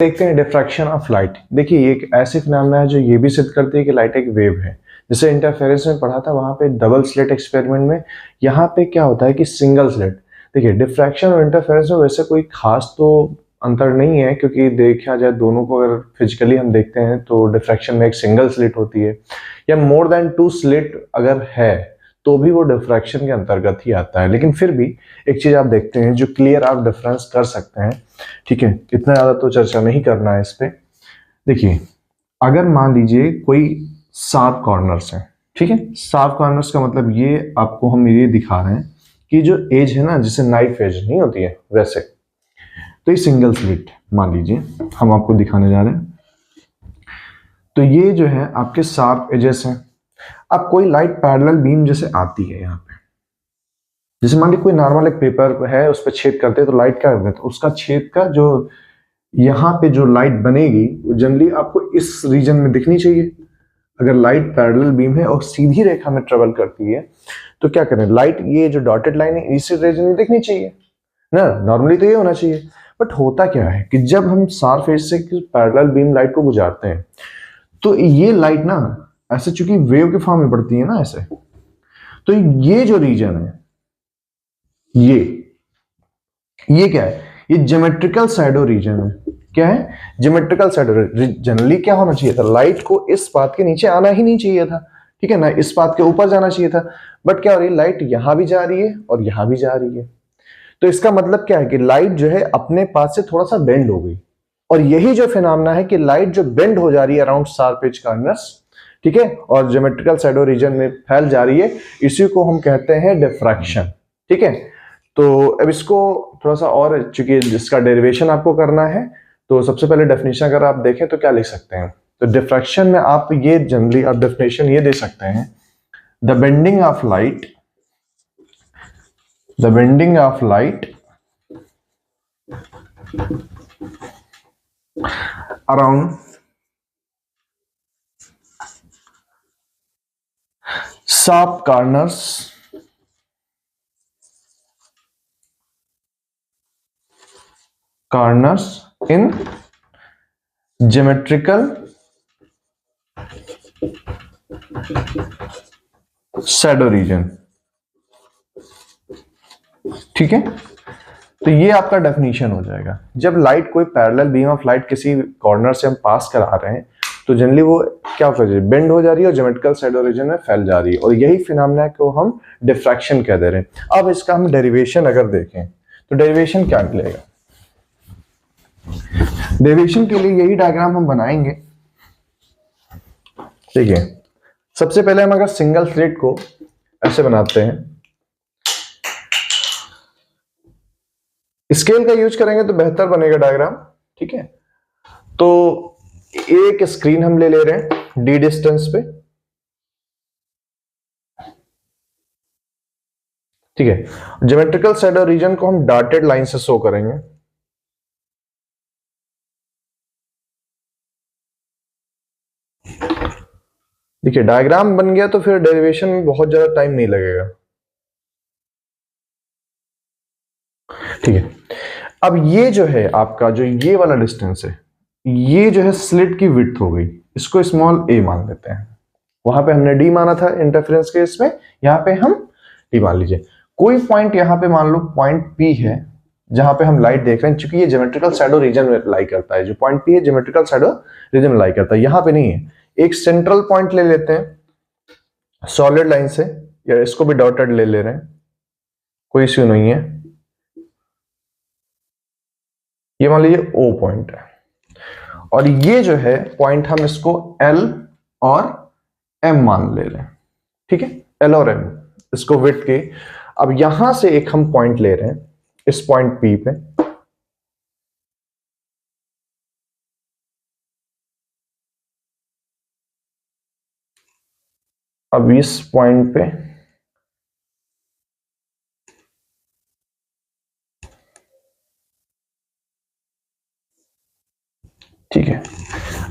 देखते हैं diffraction of light. देखिए ये एक ऐसी फिनोमेना है जो ये भी सिद्ध करती है कि लाइट एक वेव है। जैसे इंटरफेरेंस में पढ़ा था वहां पे डबल स्लिट एक्सपेरिमेंट में, यहाँ पे क्या होता है कि सिंगल स्लिट। देखिए डिफ्रैक्शन और इंटरफेरेंस में वैसे कोई खास तो अंतर नहीं है, क्योंकि देखा जाए दोनों को अगर फिजिकली हम देखते हैं तो डिफ्रैक्शन में एक सिंगल स्लिट होती है, या मोर देन 2 स्लिट अगर है तो भी वो डिफ्रैक्शन के अंतर्गत ही आता है। लेकिन फिर भी एक चीज आप देखते हैं जो क्लियर आप डिफरेंस कर सकते हैं, ठीक है, इतना ज्यादा तो चर्चा नहीं करना है इस पे। देखिए अगर मान लीजिए कोई 7 कॉर्नर्स हैं, ठीक है, 7 कॉर्नर्स का मतलब ये आपको हम ये दिखा रहे हैं कि जो एज है ना, जैसे नाइफ एज नहीं होती है वैसे, तो ये सिंगल स्लिट मान लीजिए हम आपको दिखाने जा रहे हैं। तो ये जो है आपके शार्प एजेस हैं। अब कोई लाइट पैरेलल बीम जैसे आती है यहाँ पे, जैसे मान लीजिए कोई नॉर्मल एक पेपर है उस पर छेद करते हैं तो लाइट क्या करते हैं, तो उसका छेद का जो यहाँ पे जो लाइट बनेगी वो जनरली आपको इस रीजन में दिखनी चाहिए। अगर लाइट पैरेलल बीम है और सीधी रेखा में ट्रेवल करती है तो क्या करें, लाइट ये जो डॉटेड लाइन है इसी रीजन में दिखनी चाहिए ना, नॉर्मली तो ये होना चाहिए। बट होता क्या है कि जब हम शार्प एज से पैरेलल बीम लाइट को गुजारते हैं तो ये लाइट ना ऐसे चूंकि वेव के फॉर्म में पड़ती है ना ऐसे, तो ये जो रीजन है ये क्या है, ये ज्योमेट्रिकल शैडो रीजन है। क्या है, ज्योमेट्रिकल शैडो। जनरली क्या होना चाहिए था, लाइट को इस पाथ के नीचे आना ही नहीं चाहिए था, ठीक है ना, इस पाथ के ऊपर जाना चाहिए था। बट क्या हो रही है, लाइट यहां भी जा रही है और यहां भी जा रही है। तो इसका मतलब क्या है कि लाइट जो है अपने पाथ से थोड़ा सा बेंड हो गई, और यही जो फिनोमेना है कि लाइट जो बेंड हो जा रही है अराउंड शार्प एज कॉर्नर्स, ठीक है, और ज्योमेट्रिकल शैडो रीजन में फैल जा रही है, इसी को हम कहते हैं डिफ्रैक्शन, ठीक है। तो अब इसको थोड़ा सा और, चूंकि जिसका डेरिवेशन आपको करना है, तो सबसे पहले डेफिनेशन अगर आप देखें तो क्या लिख सकते हैं, तो डिफ्रैक्शन में आप ये जनरली आप डेफिनेशन ये दे सकते हैं, the bending of light around sharp corners in geometrical shadow region, ठीक है। तो ये आपका डेफिनेशन हो जाएगा। जब लाइट कोई पैरेलल बीम ऑफ लाइट किसी कॉर्नर से हम पास करा रहे हैं तो जनरली वो क्या हो रही है, बेंड हो जा रही है और ज्योमेट्रिकल शैडो रीजन में फैल जा रही है, और यही फिनोमेना को हम डिफ्रैक्शन कह दे रहे हैं। अब इसका हम डेरिवेशन अगर देखें तो डेरिवेशन क्या निकलेगा, डेरिवेशन के लिए यही डायग्राम हम बनाएंगे। ठीक है, सबसे पहले हम अगर सिंगल स्लिट को ऐसे बनाते हैं, स्केल का यूज करेंगे तो बेहतर बनेगा डायग्राम, ठीक है। तो एक स्क्रीन हम ले रहे हैं डी डिस्टेंस पे, ठीक है। ज्योमेट्रिकल शैडो रीजन को हम डॉटेड लाइन से शो करेंगे, देखिए डायग्राम बन गया तो फिर डेरिवेशन में बहुत ज्यादा टाइम नहीं लगेगा, ठीक है। अब ये जो है आपका जो ये वाला डिस्टेंस है, ये जो है स्लिट की विड्थ हो गई, इसको स्मॉल a मान लेते हैं। वहां पे हमने d माना था इंटरफेरेंस के इसमें, यहाँ पे हम d मान लीजिए। कोई पॉइंट यहाँ पे मान लो पॉइंट P है जहां पे हम लाइट देख रहे हैं, चूंकि ये ज्योमेट्रिकल शैडो रीजन में लाई करता है, जो पॉइंट P है ज्योमेट्रिकल शैडो रीजन में लाई करता है, यहाँ पे नहीं है। एक सेंट्रल पॉइंट ले लेते हैं सॉलिड लाइन से, या इसको भी डॉटेड ले रहे हैं, कोई इश्यू नहीं है। ये मान लीजिए O पॉइंट है, और ये जो है पॉइंट हम इसको L और M मान ले रहे हैं, ठीक है, L और M इसको विड्थ के। अब यहां से एक हम पॉइंट ले रहे हैं इस पॉइंट P पे, अब इस पॉइंट पे ठीक है।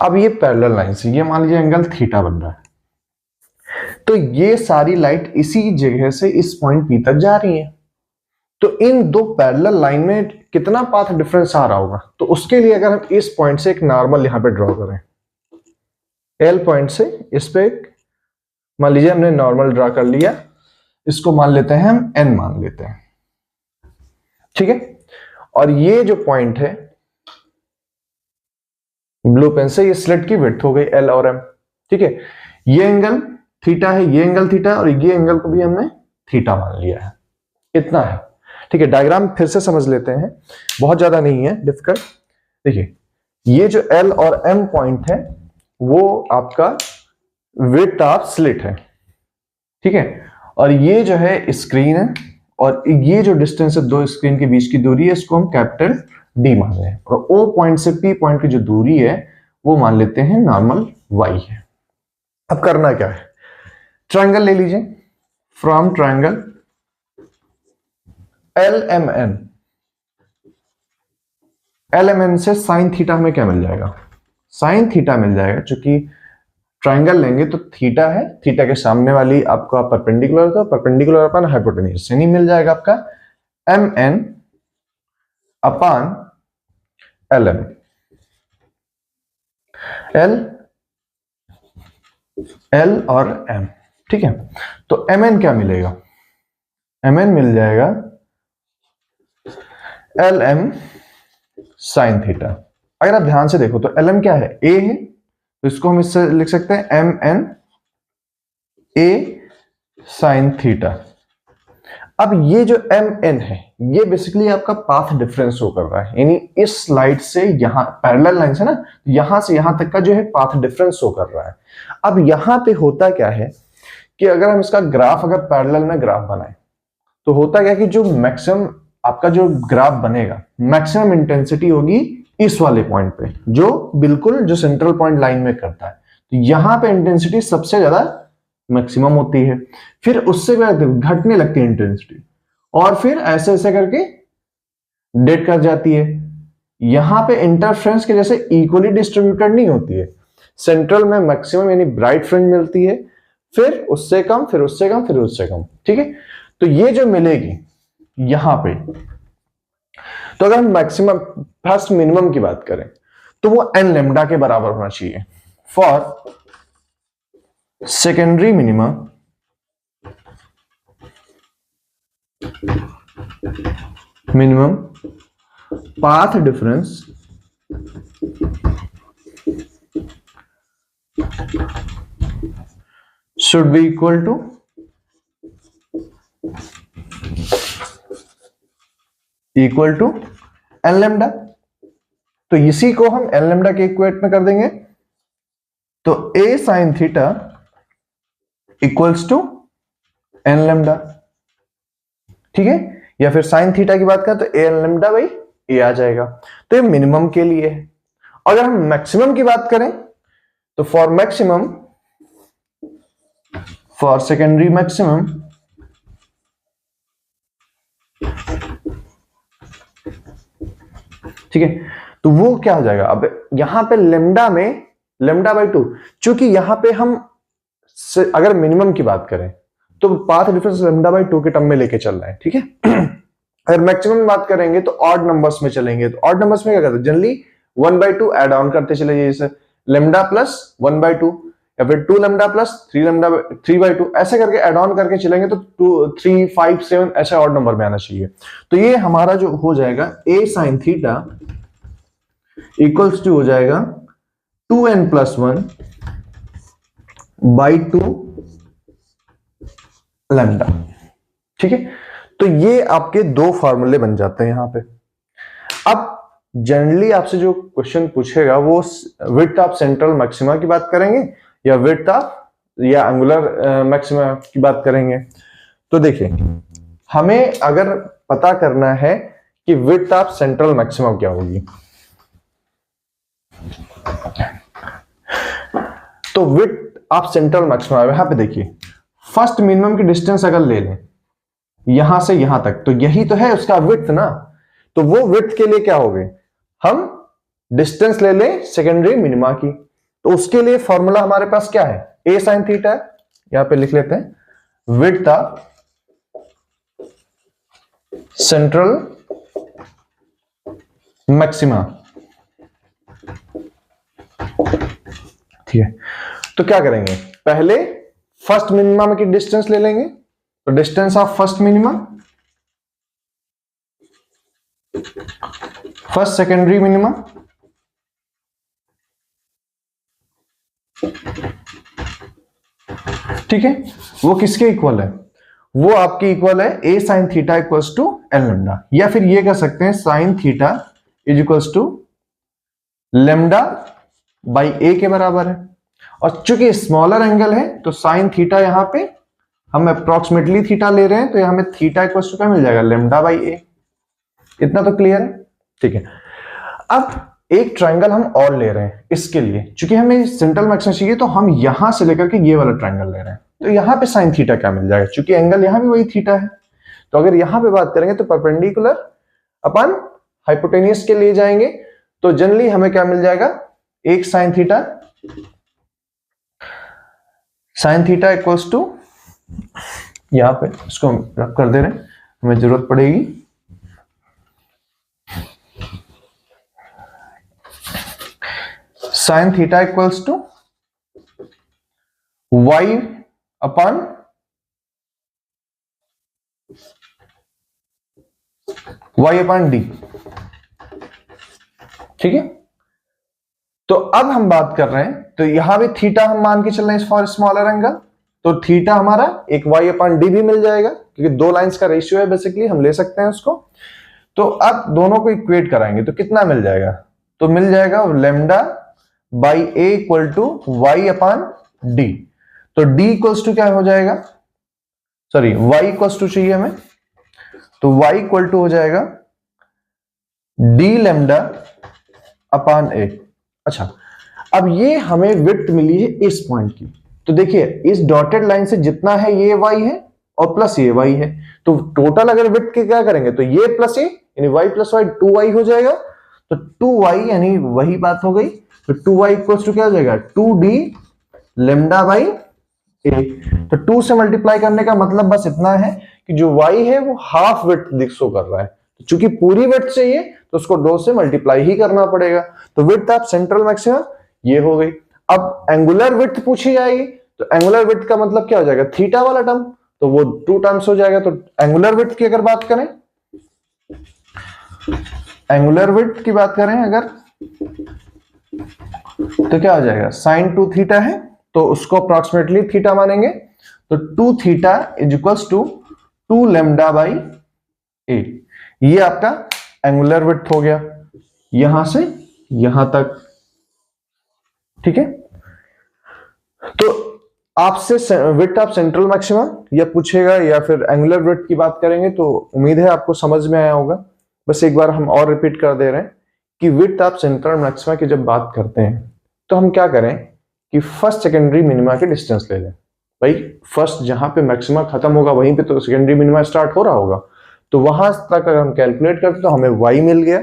अब ये पैरेलल लाइन से ये मान लीजिए एंगल थीटा बन रहा है, तो ये सारी लाइट इसी जगह से इस पॉइंट P तक जा रही है। तो इन दो पैरेलल लाइन में कितना पाथ डिफरेंस आ रहा होगा, तो उसके लिए अगर हम इस पॉइंट से एक नॉर्मल यहां पे ड्रॉ करें, एल पॉइंट से इस पे मान लीजिए हमने नॉर्मल ड्रॉ कर लिया, इसको मान लेते हैं हम एन मान लेते हैं, ठीक है। और ये जो पॉइंट है ब्लू पेन से, ये स्लिट की विड्थ हो गई एल और एम, ठीक है। ये एंगल थीटा है, ये एंगल थीटा, और ये एंगल को भी हमने थीटा मान लिया है, इतना है, ठीक है। डायग्राम फिर से समझ लेते हैं, बहुत ज्यादा नहीं है डिफिकल्ट। देखिए ये जो एल और एम पॉइंट है वो आपका विड्थ ऑफ स्लिट है, ठीक है। और ये जो है स्क्रीन है, और ये जो डिस्टेंस है दो स्क्रीन के बीच की दूरी है, इसको हम कैपिटल डी मान रहे हैं। और ओ पॉइंट से पी पॉइंट की जो दूरी है वो मान लेते हैं नॉर्मल वाई है। अब करना क्या है, ट्रायंगल ले लीजिए, from triangle L M N, L M N से साइन थीटा हमें क्या मिल जाएगा, साइन थीटा मिल जाएगा। चूंकि ट्रायंगल लेंगे तो थीटा है, थीटा के सामने वाली आपका परपेंडिकुलर था, परपेंडिकुलर अपन हाइपोटेन्यूज से नहीं मिल जाएगा आपका एम एन अपान एल एम, एल एल और एम, ठीक है। तो एम एन क्या मिलेगा, एम एन मिल जाएगा एल एम साइन थीटा। अगर आप ध्यान से देखो तो एल एम क्या है, ए है, तो इसको हम इससे लिख सकते हैं M N a sine theta. अब ये जो एम एन है ये बेसिकली आपका पाथ डिफरेंस शो कर रहा है, यानी इस स्लाइड से यहां पैरेलल लाइन है ना, यहां से यहां तक का जो है पाथ डिफरेंस शो कर रहा है। अब यहां पे होता क्या है कि अगर हम इसका ग्राफ अगर पैरेलल में ग्राफ बनाए तो होता क्या कि जो मैक्सिमम आपका जो ग्राफ बनेगा, मैक्सिमम इंटेंसिटी होगी इस वाले पॉइंट पे, जो बिल्कुल जो सेंट्रल पॉइंट लाइन में करता है। तो यहां पे इंटेंसिटी सबसे ज्यादा मैक्सिमम होती है, फिर उससे घटने लगती है इंटेंसिटी, और फिर ऐसे ऐसे करके डेड कर जाती है। यहां पे इंटरफ्रेंस के जैसे इक्वली डिस्ट्रीब्यूटेड नहीं होती है, सेंट्रल में मैक्सिमम यानी ब्राइट फ्रिंज मिलती है, फिर उससे कम, फिर उससे कम, फिर उससे कम, ठीक है। तो ये जो मिलेगी यहां पे, तो अगर हम मैक्सिमम फर्स्ट मिनिमम की बात करें तो वो एन लेमडा के बराबर होना चाहिए for secondary minimum path difference should be equal to n lambda. तो इसी को हम एन लेमडा के इक्वेट में कर देंगे, तो a sine theta equals to n lambda, ठीक है। या फिर साइन थीटा की बात करें तो ए एन लेमडा बाई ए आ जाएगा। तो ये मिनिमम के लिए है। अगर हम मैक्सिमम की बात करें तो for maximum, for secondary maximum ठीक है, तो वो क्या हो जाएगा, अब यहां पे लेमडा में लेमडा बाई 2, चूंकि यहां पे हम अगर मिनिमम की बात करें तो पाथ डिफरेंस लेमडा बाई 2 के टर्म में लेके चल रहे हैं, ठीक है। अगर मैक्सिमम की बात करेंगे तो ऑड नंबर्स में चलेंगे, तो ऑड नंबर्स में क्या करते हैं, जनरली 1/2 एड ऑन करते चले जाइए, जैसे लेमडा प्लस 1/2 या फिर 2 लेमडा प्लस 3/2 ऐसे करके एड ऑन करके चलेंगे तो 2 3 5 7 ऐसे ऑड नंबर में आना चाहिए। तो ये हमारा जो हो जाएगा a sin theta equals to हो जाएगा 2n+1 बाई 2 लैम्डा, ठीक है। तो ये आपके दो फॉर्मूले बन जाते हैं यहां पे। अब जनरली आपसे जो क्वेश्चन पूछेगा वो विड्थ ऑफ सेंट्रल मैक्सिमा की बात करेंगे या विड्थ ऑफ या एंगुलर मैक्सिमा की बात करेंगे। तो देखिए हमें अगर पता करना है कि विड्थ ऑफ सेंट्रल मैक्सिमा क्या होगी, तो विड्थ ऑफ सेंट्रल मैक्सिमा यहां पे देखिए फर्स्ट मिनिमम की डिस्टेंस अगर ले लें यहां से यहां तक, तो यही तो है उसका विड्थ ना। तो वो विड्थ के लिए क्या हो गए, हम डिस्टेंस ले लें सेकेंडरी मिनिमा की, तो उसके लिए फॉर्मूला हमारे पास क्या है, a sin थीटा, यहां पे लिख लेते हैं विड्थ ऑफ सेंट्रल मैक्सिमा, ठीक है। तो क्या करेंगे, पहले फर्स्ट मिनिमम की डिस्टेंस ले लेंगे, तो distance of first minimum, first secondary minimum, ठीक है, वो किसके इक्वल है, वो आपके इक्वल है a sine theta equals to l lambda, या फिर ये कह सकते हैं sine theta is equals to lambda by a के बराबर है। और चूंकि स्मॉलर एंगल है तो साइन थीटा यहां पे हम अप्रोक्सीमेटली थीटा ले रहे हैं, तो यहां में थीटा इक्वल्स टू क्या मिल जाएगा, लेमडा बाई ए। इतना तो क्लियर है, ठीक है। अब एक ट्रायंगल हम और ले रहे हैं इसके लिए, चूंकि हमें सेंट्रल मैक्सिमा चाहिए तो हम यहां से लेकर के ये वाला ट्रायंगल ले रहे हैं, तो यहां पे साइन थीटा क्या मिल जाएगा, चूंकि एंगल यहां भी वही थीटा है, तो अगर यहां पे बात करेंगे तो परपेंडिकुलर अपन हाइपोटेनियस के लिए जाएंगे, तो जनरली हमें क्या मिल जाएगा, एक साइन थीटा इक्वल्स टू, यहां पे इसको हम रब कर दे रहे हैं, हमें जरूरत पड़ेगी sine theta equals to y upon d, ठीक है। तो अब हम बात कर रहे हैं, तो यहां भी थीटा हम मान के चल रहे हैं फॉर स्मॉलर एंगल, तो थीटा हमारा एक वाई अपॉन डी भी मिल जाएगा, क्योंकि दो लाइंस का रेशियो है बेसिकली, हम ले सकते हैं उसको। तो अब दोनों को इक्वेट कराएंगे तो कितना मिल जाएगा, तो मिल जाएगा lambda by a equal to y upon d, तो डी इक्वल्स टू क्या हो जाएगा, सॉरी वाई इक्वल्स टू चाहिए हमें, तो वाई इक्वल टू हो जाएगा डी लेमडा अपॉन ए। अच्छा, अब ये हमें विड्थ मिली है इस पॉइंट की, तो देखिए इस डॉटेड लाइन से जितना है ये y है और प्लस ये y है, तो टोटल अगर विड्थ के क्या करेंगे तो ये प्लस ए यानी y प्लस वाई 2y हो जाएगा, तो 2y यानी वही बात हो गई, तो 2y इक्वल्स टू क्या हो जाएगा 2d लेमडा बाई ए। तो 2 से मल्टीप्लाई करने का मतलब बस इतना है कि जो y है वो हाफ विड्थ शो कर रहा है, तो चूंकि पूरी विड्थ चाहिए तो उसको 2 से मल्टीप्लाई ही करना पड़ेगा, तो विड्थ ऑफ सेंट्रल मैक्सिमा ये हो गई। अब एंगुलर विड्थ पूछी जाएगी, तो एंगुलर विड्थ का मतलब क्या हो जाएगा, थीटा वाला टर्म, तो वो 2 टर्म्स हो जाएगा। तो एंगुलर विड्थ की अगर बात करें, एंगुलर विड्थ की बात करें अगर, तो क्या हो जाएगा साइन 2 थीटा है, तो उसको अप्रोक्सीमेटली थीटा मानेंगे, तो 2 theta is equals to 2 lambda by a, ये आपका एंगुलर विड्थ हो गया यहां से यहां तक, ठीक है। तो आपसे विड्थ ऑफ सेंट्रल मैक्सिमा या पूछेगा या फिर एंगुलर विड्थ की बात करेंगे, तो उम्मीद है आपको समझ में आया होगा। बस एक बार हम और रिपीट कर दे रहे हैं कि विड्थ ऑफ सेंट्रल मैक्सिमा की जब बात करते हैं तो हम क्या करें कि फर्स्ट सेकेंडरी मिनिमा की डिस्टेंस ले लें। भाई फर्स्ट जहां पे मैक्सिमा खत्म होगा वहीं पे तो सेकेंडरी मिनिमा स्टार्ट हो रहा होगा, तो वहां तक अगर हम कैलकुलेट करते तो हमें y मिल गया,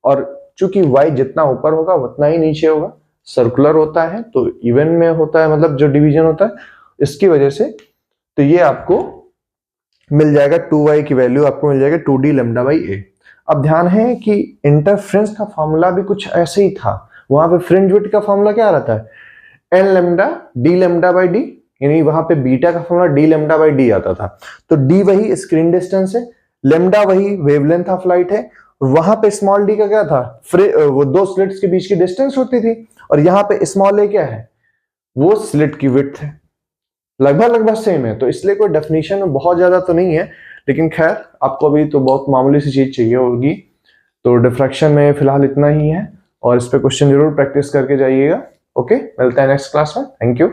और चूंकि y जितना ऊपर होगा उतना ही नीचे होगा, सर्कुलर होता है तो इवन में होता है, मतलब जो डिवीजन होता है इसकी वजह से, तो ये आपको मिल जाएगा 2y की वैल्यू आपको मिल जाएगा 2d लेमडा बाई ए। अब ध्यान है कि इंटरफ्रेंस का फॉर्मूला भी कुछ ऐसे ही था, वहां पे फ्रिंज विड्थ का फॉर्मूला क्या रहता है n lambda D lambda by d, यानी वहां पे बीटा का formula D lambda by d आता था, तो डी वही स्क्रीन डिस्टेंस है, लेमडा वही वेवलेंथ ऑफ लाइट है, वहां पे स्मॉल डी का क्या था वो दो स्लिट्स के बीच की डिस्टेंस होती थी, और यहाँ पे स्मॉल ए क्या है वो स्लिट की विड्थ है, लगभग सेम है, तो इसलिए कोई डेफिनेशन में बहुत ज्यादा तो नहीं है, लेकिन खैर आपको अभी तो बहुत मामूली सी चीज चाहिए होगी। तो डिफ्रैक्शन में फिलहाल इतना ही है, और इस पे क्वेश्चन जरूर प्रैक्टिस करके जाइएगा। ओके, मिलते हैं नेक्स्ट क्लास में, थैंक यू।